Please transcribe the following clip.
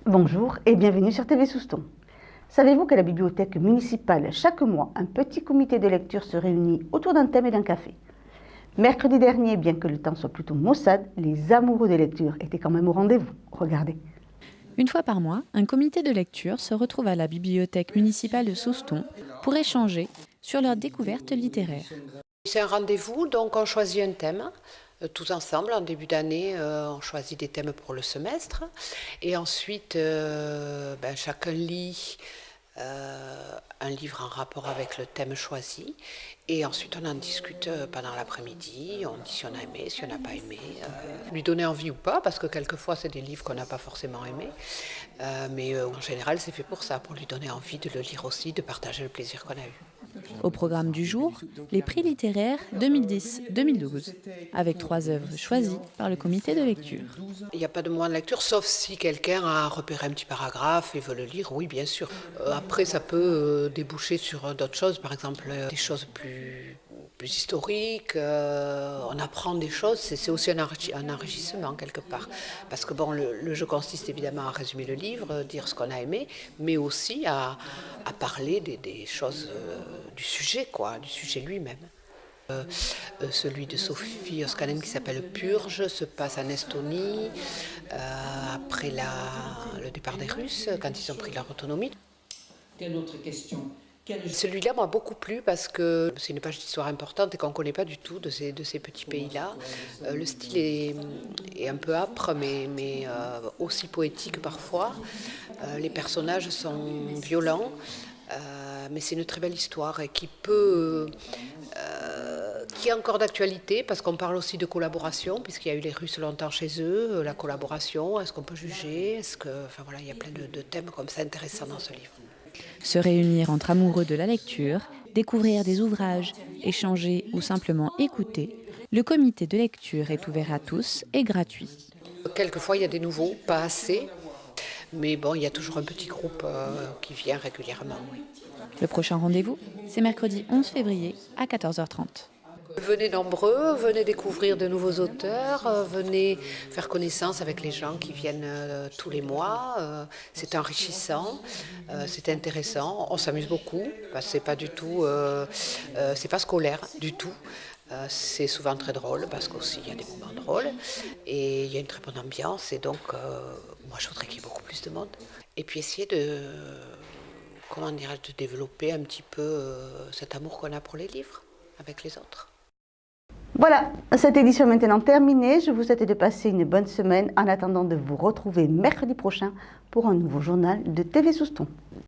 Bonjour et bienvenue sur TV Souston. Savez-vous qu'à la bibliothèque municipale, chaque mois, un petit comité de lecture se réunit autour d'un thème et d'un café? Mercredi dernier, bien que le temps soit plutôt maussade, les amoureux de lecture étaient quand même au rendez-vous. Regardez. Une fois par mois, un comité de lecture se retrouve à la bibliothèque municipale de Souston pour échanger sur leurs découvertes littéraires. C'est un rendez-vous, donc on choisit un thème. Tous ensemble, en début d'année, on choisit des thèmes pour le semestre. Et ensuite, chacun lit un livre en rapport avec le thème choisi. Et ensuite, on en discute pendant l'après-midi. On dit si on a aimé, si on n'a pas aimé. Lui donner envie ou pas, parce que quelquefois, c'est des livres qu'on n'a pas forcément aimés. Mais en général, c'est fait pour ça, pour lui donner envie de le lire aussi, de partager le plaisir qu'on a eu. Au programme du jour, les prix littéraires 2010-2012, avec 3 œuvres choisies par le comité de lecture. Il n'y a pas de moment de lecture, sauf si quelqu'un a repéré un petit paragraphe et veut le lire, oui, bien sûr. Après, ça peut déboucher sur d'autres choses, par exemple des choses plus historiques. On apprend des choses, c'est aussi un enrichissement quelque part. Parce que bon, le jeu consiste évidemment à résumer le livre, dire ce qu'on a aimé, mais aussi à parler des choses du sujet, du sujet lui-même. Celui de Sophie Oskanen qui s'appelle Purge se passe en Estonie après le départ des Russes, quand ils ont pris leur autonomie. Quelle autre question? Celui-là m'a beaucoup plu parce que c'est une page d'histoire importante et qu'on ne connaît pas du tout de ces petits pays-là. Le style est un peu âpre mais aussi poétique parfois. Les personnages sont violents. Mais c'est une très belle histoire et qui est encore d'actualité parce qu'on parle aussi de collaboration puisqu'il y a eu les Russes longtemps chez eux, la collaboration, est-ce qu'on peut juger, il y a plein de thèmes comme ça intéressants dans ce livre. Se réunir entre amoureux de la lecture, découvrir des ouvrages, échanger ou simplement écouter, le comité de lecture est ouvert à tous et gratuit. Quelquefois il y a des nouveaux, pas assez, mais bon, il y a toujours un petit groupe qui vient régulièrement. Oui. Le prochain rendez-vous, c'est mercredi 11 février à 14h30. Venez nombreux, venez découvrir de nouveaux auteurs, venez faire connaissance avec les gens qui viennent tous les mois. C'est enrichissant, c'est intéressant, on s'amuse beaucoup, parce que c'est pas du tout, c'est pas scolaire du tout. C'est souvent très drôle parce qu'aussi il y a des moments drôles et il y a une très bonne ambiance et donc moi je voudrais qu'il y ait beaucoup plus de monde. Et puis essayer de développer un petit peu cet amour qu'on a pour les livres avec les autres. Voilà, cette édition est maintenant terminée. Je vous souhaite de passer une bonne semaine en attendant de vous retrouver mercredi prochain pour un nouveau journal de TV Souston.